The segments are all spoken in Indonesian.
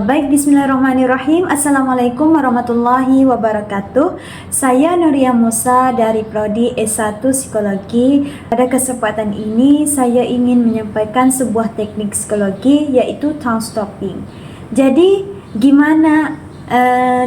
Baik, bismillahirrahmanirrahim. Assalamualaikum warahmatullahi wabarakatuh. Saya Nuria Musa dari Prodi S1 Psikologi. Pada kesempatan ini saya ingin menyampaikan sebuah teknik psikologi yaitu tongue stopping. Jadi gimana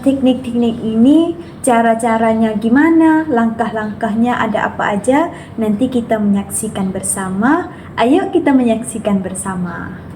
teknik-teknik ini, cara-caranya gimana, langkah-langkahnya ada apa aja, nanti kita menyaksikan bersama. Ayo kita menyaksikan bersama.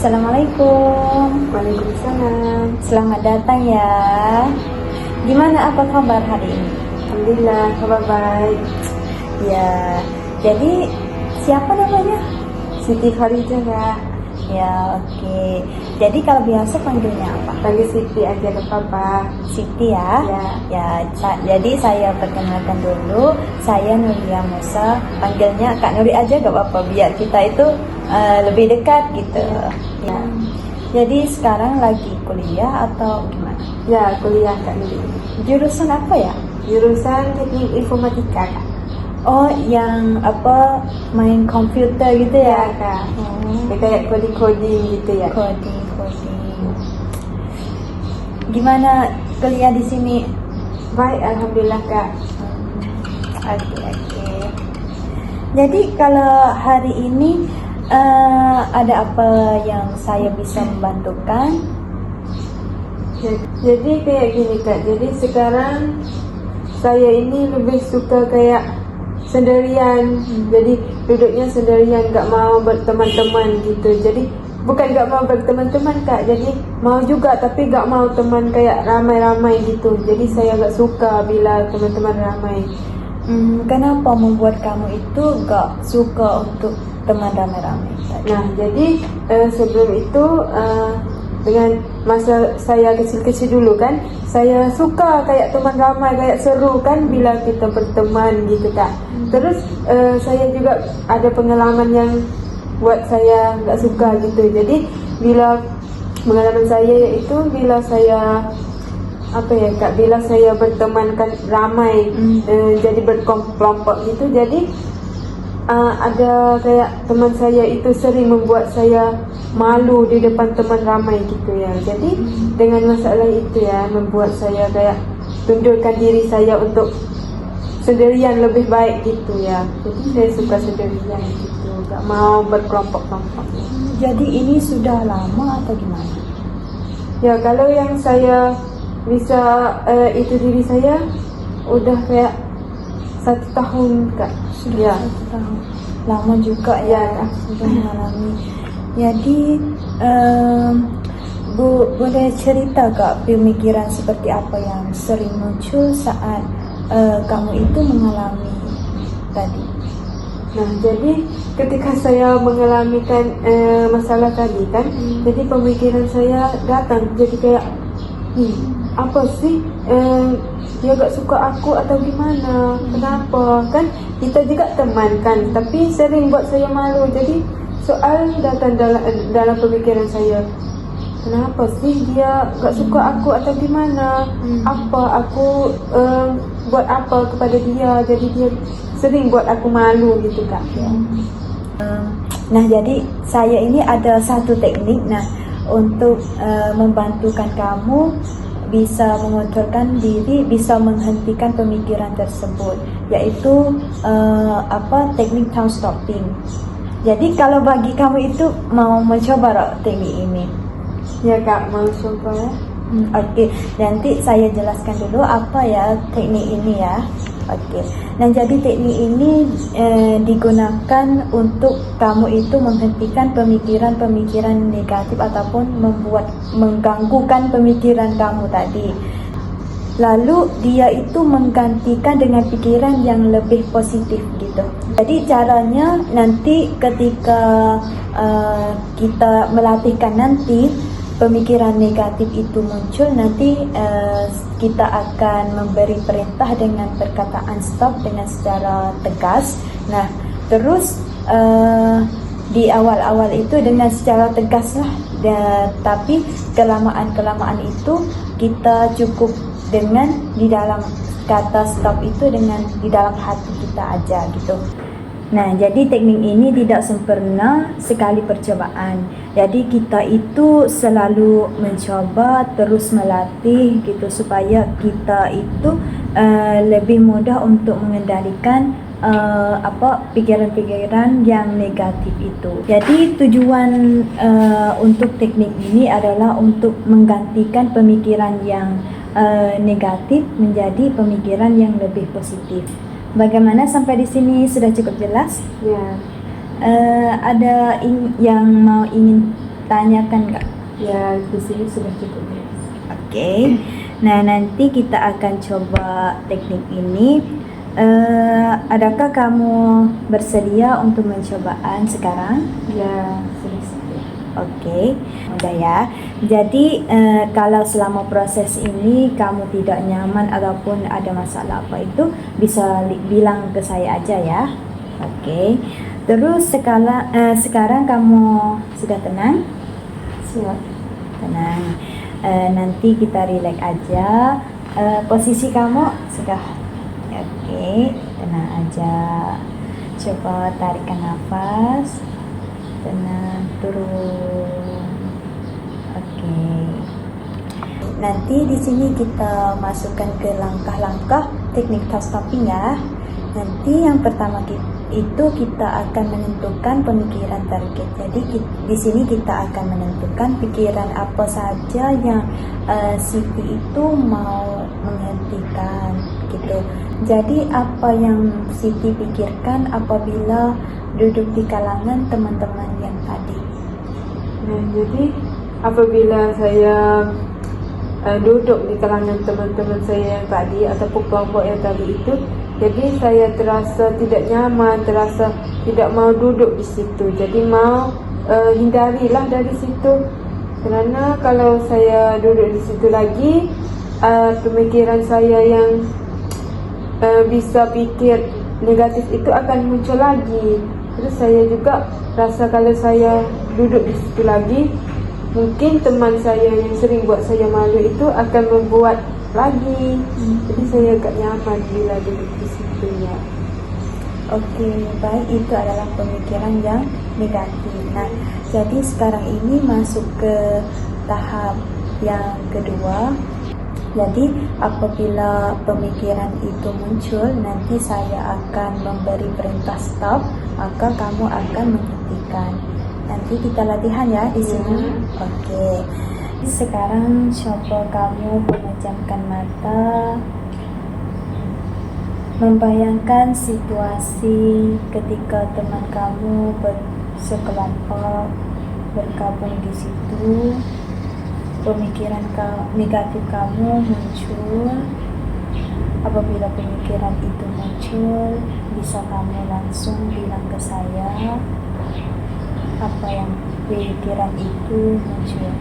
Assalamualaikum. Waalaikumsalam. Selamat datang ya. Gimana, apa kabar hari ini? Alhamdulillah, kabar baik. Ya, jadi siapa namanya? Siti Khadijah. Ya, oke. Jadi kalau biasa panggilnya apa? Panggil Siti aja gak apa-apa. Siti ya. Jadi saya perkenalkan dulu. Saya Nuria Musa. Panggilnya Kak Nuri aja gak apa-apa, biar kita itu lebih dekat gitu. Ya. Jadi sekarang lagi kuliah atau gimana? Ya, kuliah Kak Nuri. Jurusan apa ya? Jurusan Teknik Informatika Kak. Oh, yang apa, main komputer gitu ya? Ya Kak. Kayak coding gitu ya. Coding. Gimana kuliah di sini? Baik, alhamdulillah Kak. Oke. Jadi kalau hari ini ada apa yang saya bisa membantukan? Jadi kayak gini Kak. Jadi sekarang saya ini lebih suka kayak sendirian. Jadi duduknya sendirian, gak mau berteman-teman gitu. Jadi bukan gak mau berteman-teman Kak, jadi mau juga tapi gak mau teman kayak ramai-ramai gitu. Jadi saya gak suka bila teman-teman ramai. Kenapa membuat kamu itu gak suka untuk teman ramai-ramai? Nah, jadi sebelum itu dengan masa saya kecil-kecil dulu kan, saya suka kayak teman ramai, kayak seru kan bila kita berteman gitu Kak. Terus saya juga ada pengalaman yang buat saya nggak suka gitu. Jadi bila pengalaman saya yaitu bila saya bila saya berteman kan ramai, jadi berkelompok gitu. Jadi ada kayak teman saya itu sering membuat saya malu di depan teman ramai gitu ya. Jadi dengan masalah itu ya membuat saya kayak tundurkan diri saya untuk sendirian lebih baik gitu ya. Jadi saya suka sendirian gitu, gak mau berkelompok-kelompok. Jadi ini sudah lama atau gimana? Ya, kalau yang saya bisa itu diri saya udah kayak 1 tahun Kak. Sudah 1 tahun. Lama juga ya, sudah mengalami. Jadi Bu boleh cerita Kak, pemikiran seperti apa yang sering muncul saat kamu itu mengalami tadi? Nah, jadi ketika saya mengalami masalah tadi kan, jadi pemikiran saya datang. Jadi kayak, apa sih, dia gak suka aku atau gimana? Kenapa? Kan kita juga teman kan, tapi sering buat saya malu. Jadi soal datang dalam pemikiran saya, kenapa sih dia gak suka aku atau gimana? Apa aku buat apa kepada dia? Jadi dia sering buat aku malu gitu Kak. Nah, jadi saya ini ada satu teknik untuk membantukan kamu bisa mengontrolkan diri, bisa menghentikan pemikiran tersebut, yaitu teknik tongue stopping. Jadi kalau bagi kamu itu mau mencoba teknik ini? Ya Kak, mau coba ya. Oke, nanti saya jelaskan dulu apa ya teknik ini ya. Oke, nah jadi teknik ini digunakan untuk kamu itu menghentikan pemikiran-pemikiran negatif ataupun mengganggukan pemikiran kamu tadi. Lalu dia itu menggantikan dengan pikiran yang lebih positif gitu. Jadi caranya nanti ketika kita melatihkan nanti pemikiran negatif itu muncul, nanti kita akan memberi perintah dengan perkataan stop dengan secara tegas. Nah, terus di awal-awal itu dengan secara tegas lah, tapi kelamaan itu kita cukup dengan di dalam kata stop itu dengan di dalam hati kita aja gitu. Nah, jadi teknik ini tidak sempurna, sekali percobaan. Jadi kita itu selalu mencoba, terus melatih gitu supaya kita itu lebih mudah untuk mengendalikan pikiran-pikiran yang negatif itu. Jadi tujuan untuk teknik ini adalah untuk menggantikan pemikiran yang negatif menjadi pemikiran yang lebih positif. Bagaimana sampai di sini sudah cukup jelas? Ya. Ada yang mau ingin tanyakan nggak? Ya, di sini sudah cukup jelas. Oke. Nah, nanti kita akan coba teknik ini. Adakah kamu bersedia untuk mencobaan sekarang? Ya, sudah. Oke, mudah ya. Jadi kalau selama proses ini kamu tidak nyaman ataupun ada masalah apa itu, bisa bilang ke saya aja ya. Oke. Terus sekarang kamu sudah tenang? Siap. Tenang. Nanti kita relax aja. Posisi kamu sudah. Oke, tenang aja. Coba tarikan nafas. Tenang, turun. Oke. Nanti di sini kita masukkan ke langkah-langkah teknik task stopping ya. Nanti yang pertama itu kita akan menentukan pemikiran target. Jadi di sini kita akan menentukan pikiran apa saja yang Siti itu mau menghentikan gitu. Jadi apa yang Siti pikirkan apabila duduk di kalangan teman-teman yang tadi. Nah, jadi apabila saya duduk di kalangan teman-teman saya yang tadi ataupun kelompok yang tadi itu, jadi saya terasa tidak nyaman, terasa tidak mau duduk di situ. Jadi mau hindarilah dari situ. Kerana kalau saya duduk di situ lagi, pemikiran saya yang bisa pikir negatif itu akan muncul lagi. Terus saya juga rasa kalau saya duduk di situ lagi, mungkin teman saya yang sering buat saya malu itu akan membuat lagi. Jadi saya agak nyaman bila duduk di situ ya. Oke, baik, itu adalah pemikiran yang negatif. Nah, jadi sekarang ini masuk ke tahap yang kedua. Jadi apabila pemikiran itu muncul, nanti saya akan memberi perintah stop, maka kamu akan menghentikan. Nanti kita latihan ya di sini. Oke. Sekarang coba kamu memejamkan mata, membayangkan situasi ketika teman kamu bersekelompok bergabung di situ. Pemikiran negatif kamu muncul. Apabila pemikiran itu muncul, bisa kamu langsung bilang ke saya apa yang pikiran itu muncul.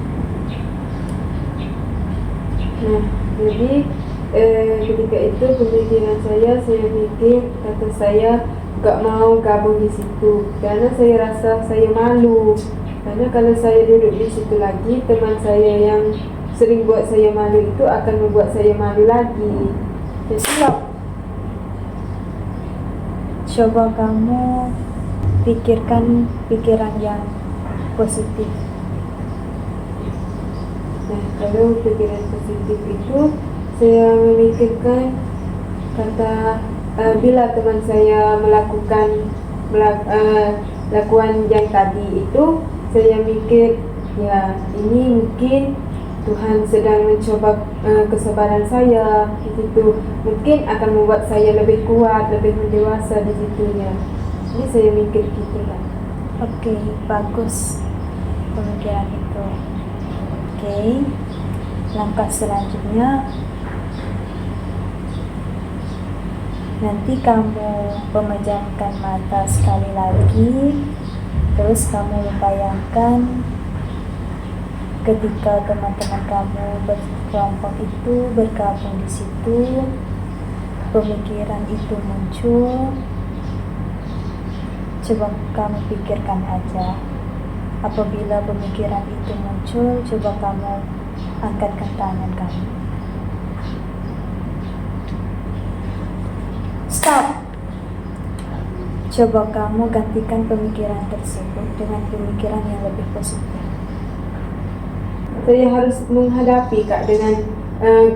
Nah, jadi ketika itu pemikiran saya mikir, kata saya gak mau gabung di situ karena saya rasa saya malu. Karena kalau saya duduk di situ lagi, teman saya yang sering buat saya malu itu akan membuat saya malu lagi. Jadi coba kamu pikirkan pikiran yang positif. Nah, kalau pikiran positif itu saya memikirkan kata bila teman saya melakukan yang tadi itu, saya mikir ya ini mungkin Tuhan sedang mencoba kesabaran saya di situ, mungkin akan membuat saya lebih kuat, lebih mendewasa di situnya. Jadi saya mikir gitu kan. Oke, bagus pemikiran itu. Oke, langkah selanjutnya nanti kamu memejamkan mata sekali lagi. Terus kamu membayangkan ketika teman-teman kamu berkelompok itu bergabung di situ, pemikiran itu muncul. Coba kamu pikirkan aja. Apabila pemikiran itu muncul, coba kamu angkatkan tangan kamu. Stop. Coba kamu gantikan pemikiran tersebut dengan pemikiran yang lebih positif. Saya harus menghadapi Kak dengan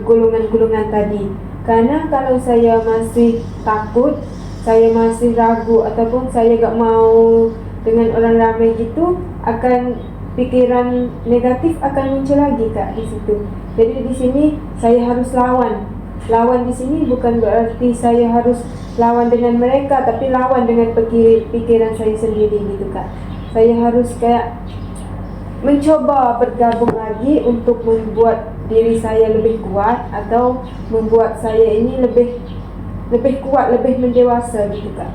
golongan-golongan tadi. Karena kalau saya masih takut, saya masih ragu ataupun saya gak mau dengan orang ramai gitu, akan pikiran negatif akan muncul lagi Kak di situ. Jadi di sini saya harus lawan. Lawan di sini bukan berarti saya harus lawan dengan mereka, tapi lawan dengan pikiran saya sendiri gitu Kak. Saya harus kayak mencoba bergabung lagi untuk membuat diri saya lebih kuat atau membuat saya ini lebih kuat, lebih mendewasa gitu Kak.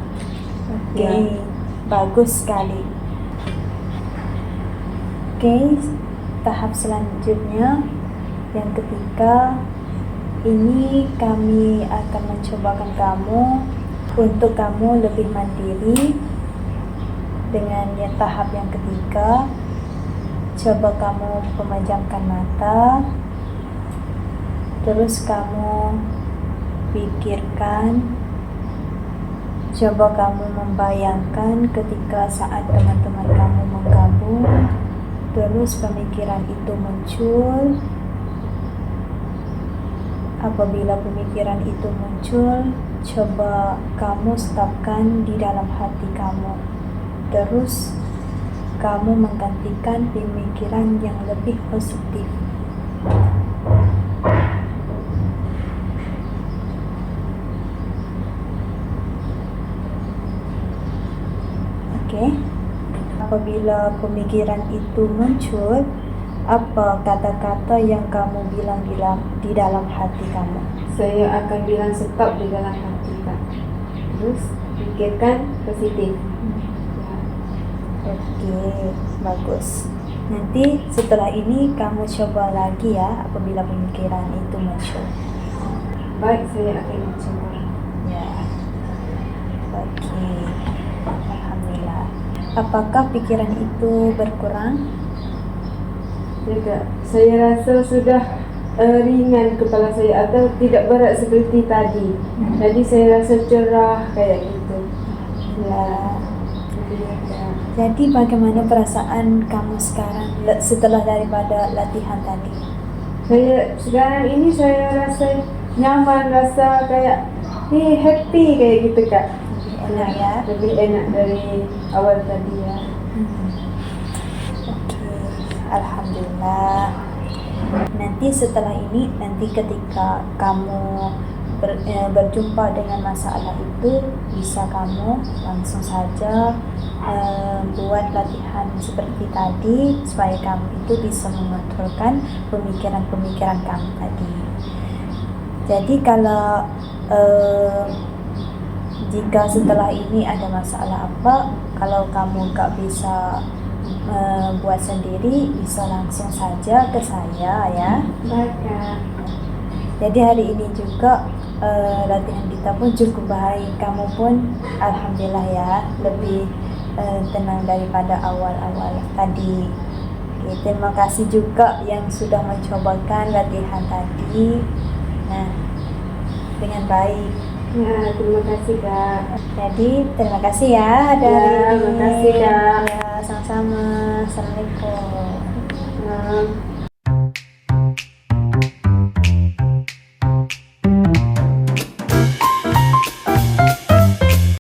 Oke, bagus sekali. Oke, tahap selanjutnya yang ketiga, ini kami akan mencobakan kamu untuk kamu lebih mandiri. Dengan tahap yang ketiga, coba kamu pemejamkan mata, terus kamu pikirkan, coba kamu membayangkan ketika saat teman-teman kamu menggabung, terus pemikiran itu muncul. Apabila pemikiran itu muncul, coba kamu stopkan di dalam hati kamu. Terus kamu menggantikan pemikiran yang lebih positif. Oke. Apabila pemikiran itu muncul, apa kata-kata yang kamu bilang di dalam hati kamu? Saya akan bilang stop di dalam hati Kak. Terus pikirkan positif. Oke, bagus. Nanti setelah ini kamu coba lagi ya apabila pemikiran itu muncul. Baik, saya akan mencoba. Ya. Oke. Alhamdulillah. Apakah pikiran itu berkurang? Tidak, saya rasa sudah ringan kepala saya atau tidak berat seperti tadi. Jadi saya rasa cerah kayak gitu. Ya. Ya. Jadi bagaimana perasaan kamu sekarang setelah daripada latihan tadi? Saya sekarang ini saya rasa nyaman, rasa kayak happy kayak gitu Kak. Lebih enak ya? Lebih enak dari awal tadi ya. Oke, alhamdulillah. Nanti setelah ini, nanti ketika kamu berjumpa dengan masalah itu, bisa kamu langsung saja buat latihan seperti tadi supaya kamu itu bisa mengontrolkan pemikiran-pemikiran kamu tadi. Jadi kalau jika setelah ini ada masalah apa, kalau kamu gak bisa buat sendiri, bisa langsung saja ke saya ya. Baik Kak. Jadi hari ini juga latihan kita pun cukup baik. Kamu pun alhamdulillah ya lebih tenang daripada awal-awal tadi. Oke, terima kasih juga yang sudah mencobakan latihan tadi. Nah, dengan baik. Ya, terima kasih Kak. Jadi terima kasih ya ada Ya, hari ini. terima kasih, Kak. Ya, sama-sama. Assalamualaikum. Nah,